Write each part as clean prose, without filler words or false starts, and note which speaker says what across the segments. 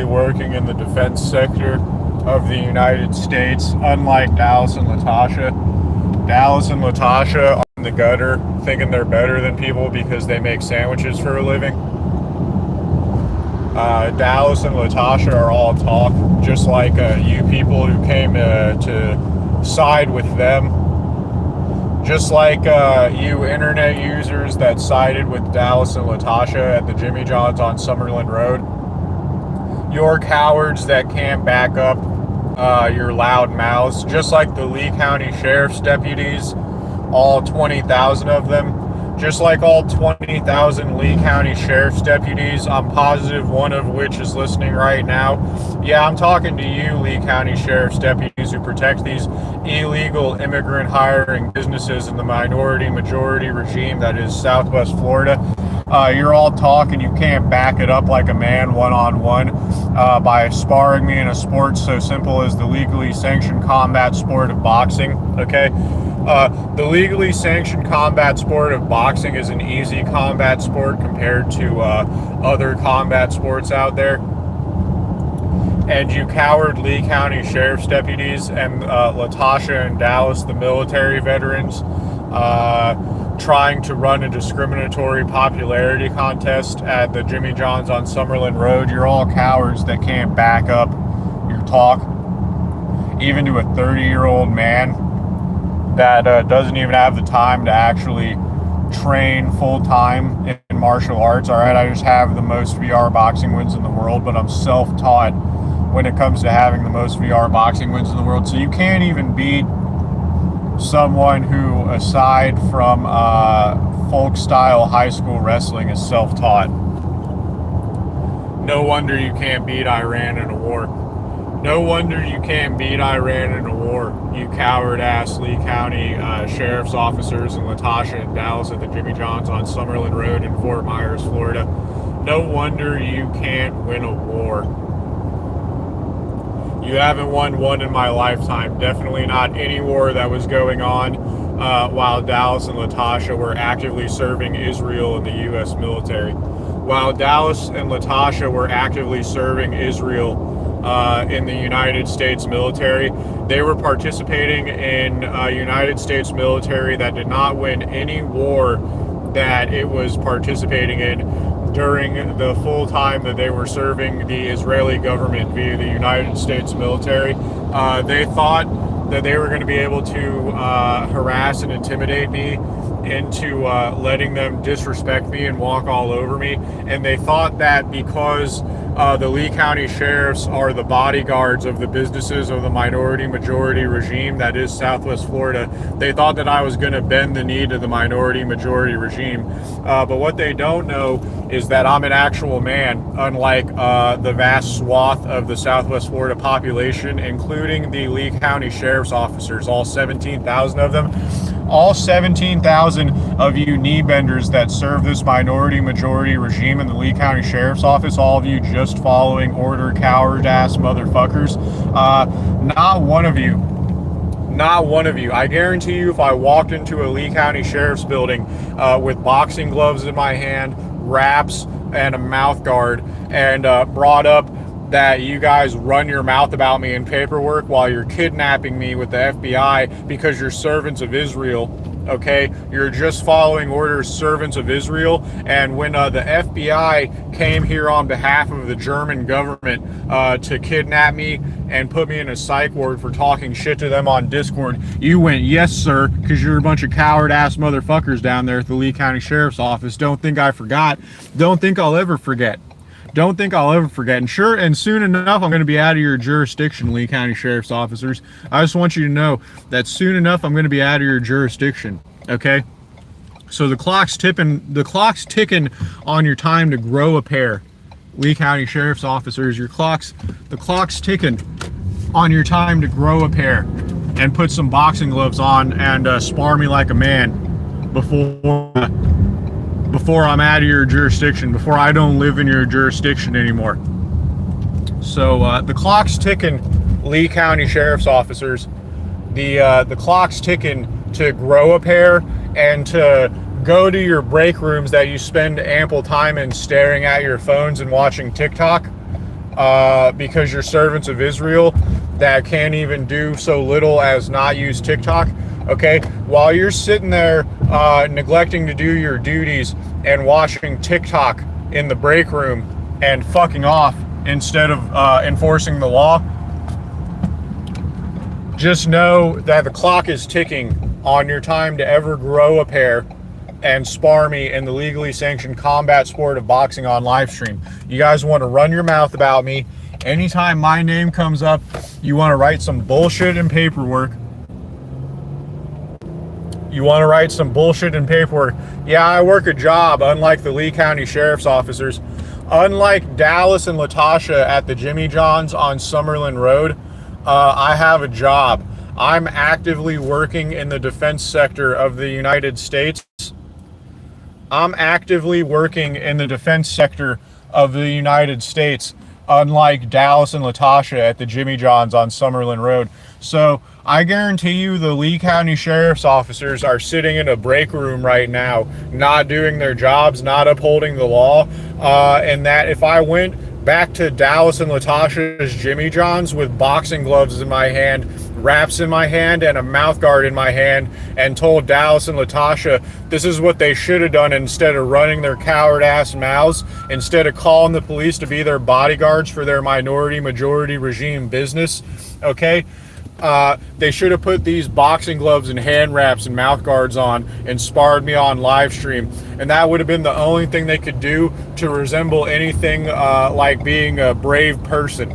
Speaker 1: working in the defense sector of the United States, unlike Dallas and Latasha. Dallas and Latasha are in the gutter thinking they're better than people because they make sandwiches for a living. Dallas and Latasha are all talk, just like you people who came to side with them. Just like you internet users that sided with Dallas and Latasha at the Jimmy John's on Summerlin Road. You're cowards that can't back up your loud mouths, just like the Lee County Sheriff's deputies, all 20,000 of them. Just like all 20,000 Lee County Sheriff's deputies, I'm positive one of which is listening right now. Yeah, I'm talking to you, Lee County Sheriff's deputies who protect these illegal immigrant hiring businesses in the minority majority regime that is Southwest Florida. You're all talk and you can't back it up like a man one-on-one by sparring me in a sport so simple as the legally sanctioned combat sport of boxing, okay? The legally sanctioned combat sport of boxing is an easy combat sport compared to other combat sports out there. And you coward Lee County Sheriff's deputies and Latasha and Dallas, the military veterans, trying to run a discriminatory popularity contest at the Jimmy John's on Summerlin Road. You're all cowards that can't back up your talk, even to a 30-year-old man that doesn't even have the time to actually train full-time in martial arts. All right, I just have the most VR boxing wins in the world, but I'm self-taught when it comes to having the most VR boxing wins in the world. So you can't even beat someone who, aside from folk-style high school wrestling, is self-taught. No wonder you can't beat Iran in a war. No wonder you can't beat Iran in a war, you coward-ass Lee County sheriff's officers in Latasha and Dallas at the Jimmy John's on Summerlin Road in Fort Myers, Florida. No wonder you can't win a war. You haven't won one in my lifetime. Definitely not any war that was going on while Dallas and Latasha were actively serving Israel in the U.S. military. While Dallas and Latasha were actively serving Israel in the United States military, they were participating in a United States military that did not win any war that it was participating in during the full time that they were serving the Israeli government via the United States military. They thought that they were going to be able to harass and intimidate me into letting them disrespect me and walk all over me. And they thought that because the Lee County Sheriffs are the bodyguards of the businesses of the minority majority regime that is Southwest Florida, they thought that I was going to bend the knee to the minority majority regime. But what they don't know is that I'm an actual man, unlike the vast swath of the Southwest Florida population, including the Lee County Sheriff's officers, all 17,000 of them. All 17,000 of you knee benders that serve this minority majority regime in the Lee County Sheriff's Office, all of you just following order, coward ass motherfuckers, not one of you, I guarantee you, if I walked into a Lee County Sheriff's building with boxing gloves in my hand, wraps, and a mouth guard, and brought up that you guys run your mouth about me in paperwork while you're kidnapping me with the FBI because you're servants of Israel, okay? You're just following orders, servants of Israel. And when the FBI came here on behalf of the German government to kidnap me and put me in a psych ward for talking shit to them on Discord, you went, yes, sir, because you're a bunch of coward-ass motherfuckers down there at the Lee County Sheriff's Office. Don't think I forgot. Don't think I'll ever forget. Don't think I'll ever forget. And sure, and soon enough, I'm going to be out of your jurisdiction, Lee County Sheriff's officers. I just want you to know that soon enough, I'm going to be out of your jurisdiction. Okay? So the clock's ticking on your time to grow a pair. Lee County Sheriff's officers, the clock's ticking on your time to grow a pair and put some boxing gloves on and spar me like a man before I'm out of your jurisdiction, before I don't live in your jurisdiction anymore. So the clock's ticking, Lee County Sheriff's officers. The clock's ticking to grow a pair and to go to your break rooms that you spend ample time in staring at your phones and watching TikTok. because you're servants of Israel that can't even do so little as not use TikTok. Okay, while you're sitting there neglecting to do your duties and watching TikTok in the break room and fucking off instead of enforcing the law, just know that the clock is ticking on your time to ever grow a pair and spar me in the legally sanctioned combat sport of boxing on live stream. You guys want to run your mouth about me. Anytime my name comes up, you want to write some bullshit in paperwork. Yeah, I work a job, unlike the Lee County Sheriff's officers. Unlike Dallas and Latasha at the Jimmy John's on Summerlin Road, I have a job. I'm actively working in the defense sector of the United States. Unlike Dallas and Latasha at the Jimmy John's on Summerlin Road. So I guarantee you the Lee County Sheriff's officers are sitting in a break room right now, not doing their jobs, not upholding the law, and that if I went back to Dallas and Latasha's Jimmy John's with boxing gloves in my hand, wraps in my hand, and a mouth guard in my hand, and told Dallas and Latasha this is what they should have done instead of running their coward ass mouths, instead of calling the police to be their bodyguards for their minority majority regime business, okay? They should have put these boxing gloves and hand wraps and mouth guards on and sparred me on live stream. And that would have been the only thing they could do to resemble anything like being a brave person.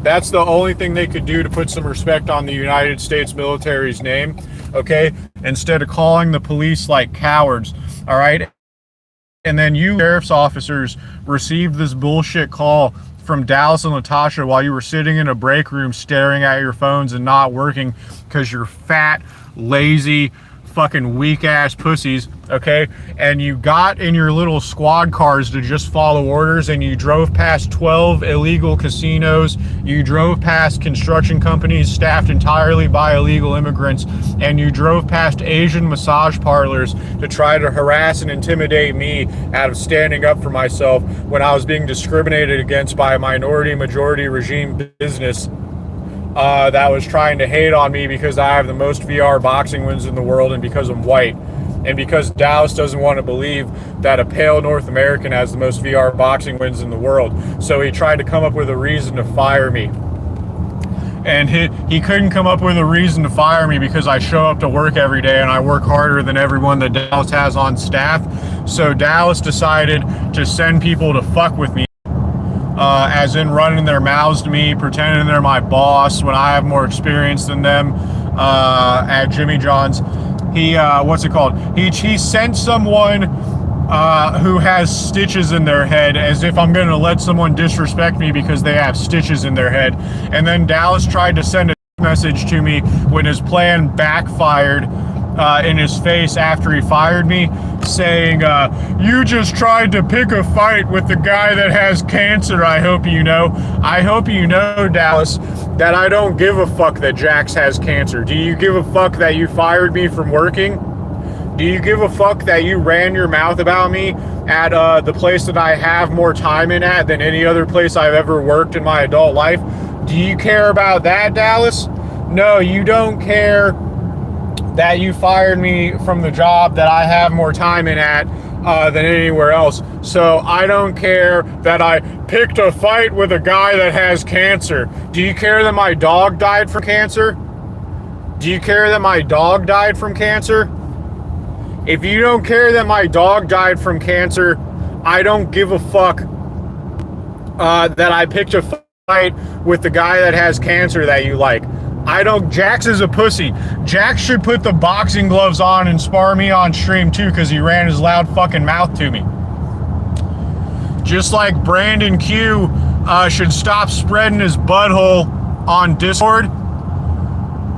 Speaker 1: That's the only thing they could do to put some respect on the United States military's name, okay? Instead of calling the police like cowards, all right? And then you sheriff's officers received this bullshit call from Dallas and Latasha while you were sitting in a break room staring at your phones and not working because you're fat, lazy, fucking weak ass pussies, okay? And you got in your little squad cars to just follow orders, and you drove past 12 illegal casinos, you drove past construction companies staffed entirely by illegal immigrants, and you drove past Asian massage parlors to try to harass and intimidate me out of standing up for myself when I was being discriminated against by a minority majority regime business that was trying to hate on me because I have the most VR boxing wins in the world and because I'm white. And because Dallas doesn't want to believe that a pale North American has the most VR boxing wins in the world. So he tried to come up with a reason to fire me. And he couldn't come up with a reason to fire me because I show up to work every day and I work harder than everyone that Dallas has on staff. So Dallas decided to send people to fuck with me. As in running their mouths to me, pretending they're my boss when I have more experience than them at Jimmy John's. He sent someone who has stitches in their head, as if I'm going to let someone disrespect me because they have stitches in their head. And then Dallas tried to send a message to me when his plan backfired in his face after he fired me, saying, you just tried to pick a fight with the guy that has cancer. I hope you know, Dallas, that I don't give a fuck that Jax has cancer. Do you give a fuck that you fired me from working? Do you give a fuck that you ran your mouth about me at the place that I have more time in at than any other place I've ever worked in my adult life? Do you care about that, Dallas? No, you don't care that you fired me from the job that I have more time in at than anywhere else. So I don't care that I picked a fight with a guy that has cancer. Do you care that my dog died from cancer? Do you care that my dog died from cancer? If you don't care that my dog died from cancer, I don't give a fuck that I picked a fight with the guy that has cancer that you like. Jax is a pussy. Jax should put the boxing gloves on and spar me on stream too, because he ran his loud fucking mouth to me. Just like Brandon Q should stop spreading his butthole on Discord.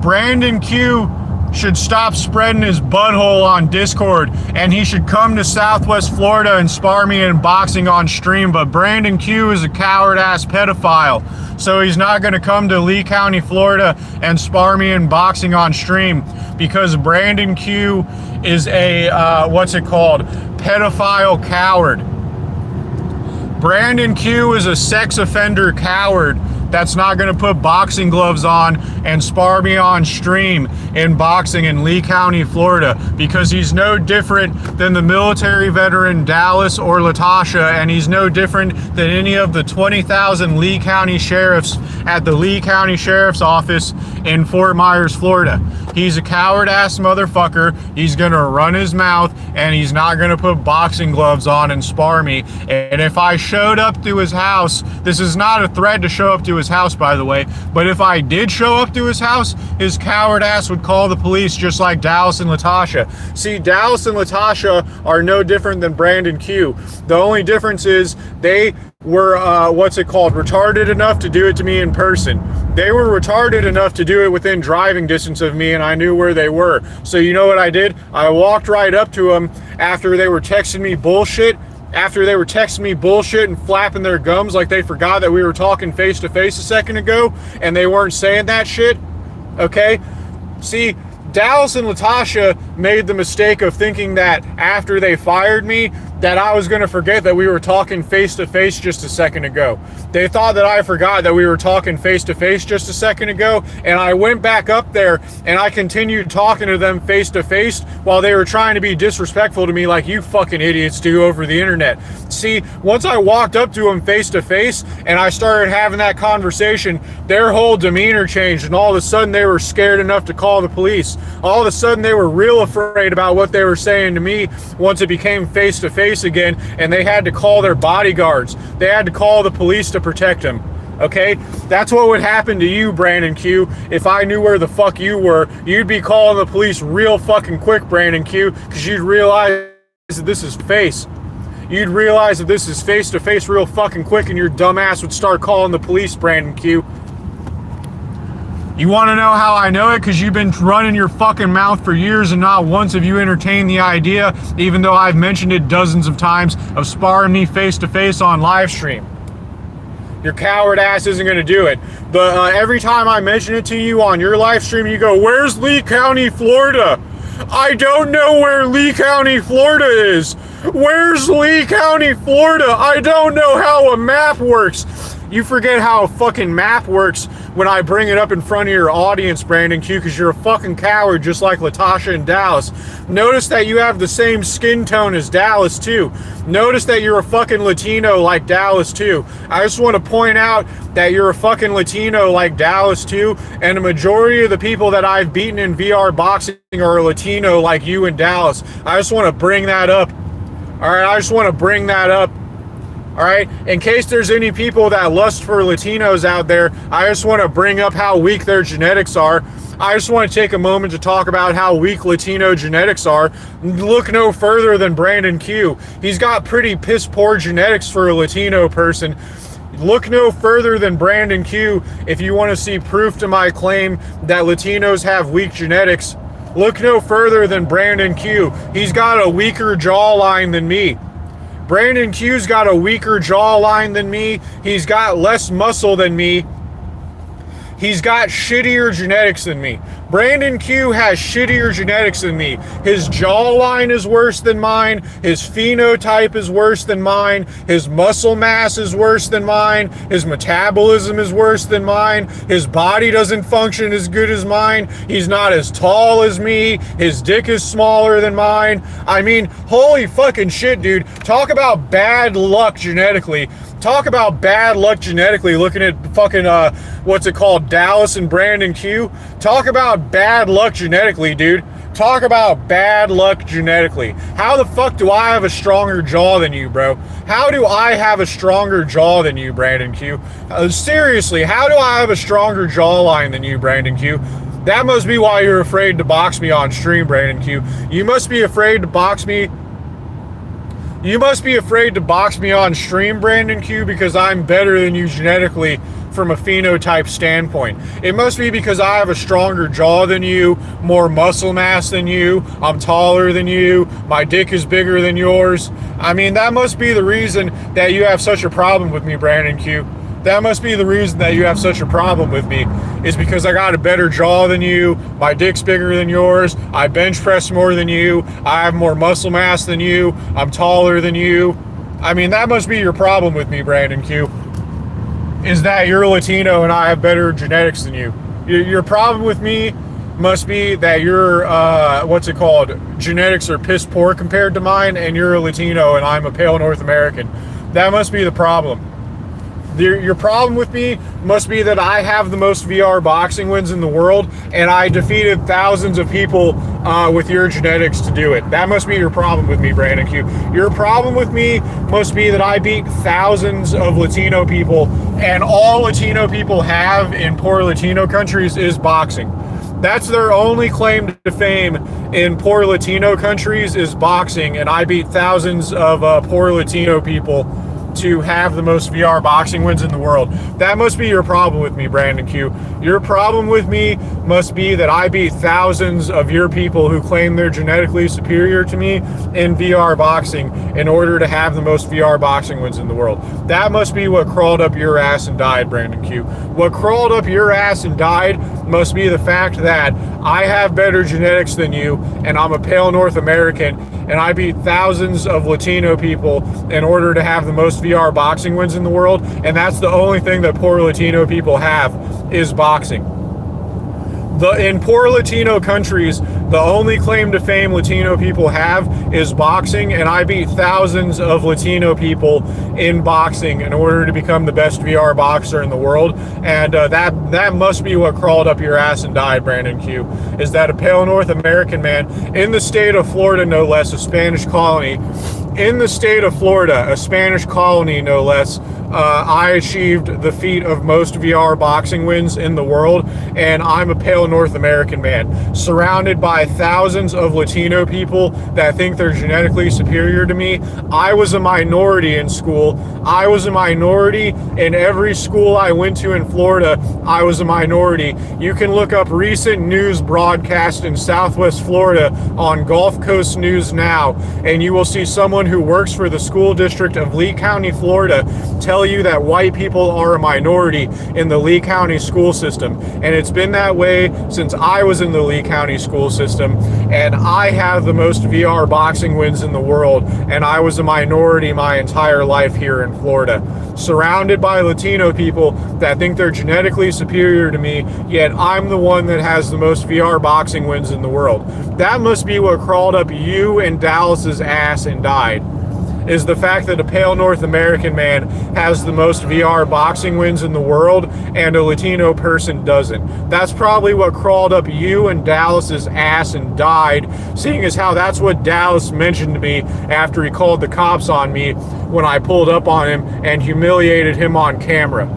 Speaker 1: Brandon Q should stop spreading his butthole on Discord, and he should come to Southwest Florida and spar me in boxing on stream. But Brandon Q is a coward-ass pedophile, so he's not going to come to Lee County, Florida and spar me in boxing on stream, because Brandon Q is a, pedophile coward. Brandon Q is a sex offender coward that's not going to put boxing gloves on and spar me on stream in boxing in Lee County, Florida, because he's no different than the military veteran Dallas or Latasha, and he's no different than any of the 20,000 Lee County sheriffs at the Lee County Sheriff's Office in Fort Myers, Florida. He's a coward-ass motherfucker. He's going to run his mouth, and he's not going to put boxing gloves on and spar me. And if I showed up to his house, this is not a threat to show up to his house, by the way, but if I did show up to his house, his coward ass would call the police just like Dallas and Latasha. See, Dallas and Latasha are no different than Brandon Q. The only difference is they were, retarded enough to do it to me in person. They were retarded enough to do it within driving distance of me, and I knew where they were. So you know what I did? I walked right up to them after they were texting me bullshit. After they were texting me bullshit and flapping their gums like they forgot that we were talking face to face a second ago and they weren't saying that shit. Okay? See, Dallas and Latasha made the mistake of thinking that after they fired me, that I was going to forget that we were talking face to face just a second ago. They thought that I forgot that we were talking face to face just a second ago, and I went back up there and I continued talking to them face to face while they were trying to be disrespectful to me like you fucking idiots do over the internet. See, once I walked up to them face to face and I started having that conversation, their whole demeanor changed, and all of a sudden they were scared enough to call the police. All of a sudden they were real afraid about what they were saying to me once it became face to face again, and they had to call their bodyguards. They had to call the police to protect them. Okay? That's what would happen to you, Brandon Q. If I knew where the fuck you were, you'd be calling the police real fucking quick, Brandon Q, because you'd realize that this is face. You'd realize that this is face to face real fucking quick, and your dumb ass would start calling the police, Brandon Q. You want to know how I know it? Because you've been running your fucking mouth for years, and not once have you entertained the idea, even though I've mentioned it dozens of times, of sparring me face to face on live stream. Your coward ass isn't going to do it. But every time I mention it to you on your live stream, you go, "Where's Lee County, Florida?" I don't know where Lee County, Florida is. Where's Lee County, Florida? I don't know how a map works. You forget how a fucking map works when I bring it up in front of your audience, Brandon Q, because you're a fucking coward just like Latasha and Dallas. Notice that you have the same skin tone as Dallas, too. Notice that you're a fucking Latino like Dallas, too. I just want to point out that you're a fucking Latino like Dallas, too, and a majority of the people that I've beaten in VR boxing are Latino like you and Dallas. I just want to bring that up. All right, I just want to bring that up. All right, in case there's any people that lust for Latinos out there, I just want to bring up how weak their genetics are. I just want to take a moment to talk about how weak Latino genetics are. Look no further than Brandon Q. He's got pretty piss poor genetics for a Latino person. Look no further than Brandon Q if you want to see proof to my claim that Latinos have weak genetics. Look no further than Brandon Q. He's got a weaker jawline than me. Brandon Q's got a weaker jawline than me. He's got less muscle than me. He's got shittier genetics than me. Brandon Q has shittier genetics than me. His jawline is worse than mine. His phenotype is worse than mine. His muscle mass is worse than mine. His metabolism is worse than mine. His body doesn't function as good as mine. He's not as tall as me. His dick is smaller than mine. I mean, holy fucking shit, dude. Talk about bad luck genetically. Talk about bad luck genetically looking at fucking, Dallas and Brandon Q. Talk about bad luck genetically, dude. Talk about bad luck genetically. How the fuck do I have a stronger jaw than you, bro? How do I have a stronger jaw than you, Brandon Q? Seriously, how do I have a stronger jawline than you, Brandon Q? That must be why you're afraid to box me on stream, Brandon Q. You must be afraid to box me. You must be afraid to box me on stream, Brandon Q, because I'm better than you genetically from a phenotype standpoint. It must be because I have a stronger jaw than you, more muscle mass than you, I'm taller than you, my dick is bigger than yours. I mean, that must be the reason that you have such a problem with me, Brandon Q. That must be the reason that you have such a problem with me, is because I got a better jaw than you, my dick's bigger than yours, I bench press more than you, I have more muscle mass than you, I'm taller than you. I mean, that must be your problem with me, Brandon Q. Is that you're Latino and I have better genetics than you. Your problem with me must be that your, genetics are piss poor compared to mine, and you're a Latino and I'm a pale North American. That must be the problem. Your problem with me must be that I have the most VR boxing wins in the world, and I defeated thousands of people with your genetics to do it. That must be your problem with me, Brandon Q. Your problem with me must be that I beat thousands of Latino people, and all Latino people have in poor Latino countries is boxing. That's their only claim to fame in poor Latino countries is boxing, and I beat thousands of poor Latino people to have the most VR boxing wins in the world. That must be your problem with me, Brandon Q. Your problem with me must be that I beat thousands of your people who claim they're genetically superior to me in VR boxing in order to have the most VR boxing wins in the world. That must be what crawled up your ass and died, Brandon Q. What crawled up your ass and died must be the fact that I have better genetics than you, and I'm a pale North American, and I beat thousands of Latino people in order to have the most VR boxing wins in the world, and that's the only thing that poor Latino people have is boxing. In poor Latino countries, the only claim to fame Latino people have is boxing, and I beat thousands of Latino people in boxing in order to become the best VR boxer in the world, and that must be what crawled up your ass and died, Brandon Q, is that a pale North American man in the state of Florida, no less, a Spanish colony, in the state of Florida, a Spanish colony, no less, I achieved the feat of most VR boxing wins in the world, and I'm a pale North American man, surrounded by thousands of Latino people that think they're genetically superior to me. I was a minority in school. I was a minority in every school I went to in Florida. I was a minority. You can look up recent news broadcast in Southwest Florida on Gulf Coast News Now, and you will see someone who works for the school district of Lee County, Florida, tell you that white people are a minority in the Lee County school system. And it's been that way since I was in the Lee County school system, and I have the most VR boxing wins in the world, and I was a minority my entire life here in Florida, surrounded by Latino people that think they're genetically superior to me, yet I'm the one that has the most VR boxing wins in the world. That must be what crawled up you and Dallas's ass and died, is the fact that a pale North American man has the most VR boxing wins in the world and a Latino person doesn't. That's probably what crawled up you and Dallas's ass and died, seeing as how that's what Dallas mentioned to me after he called the cops on me when I pulled up on him and humiliated him on camera.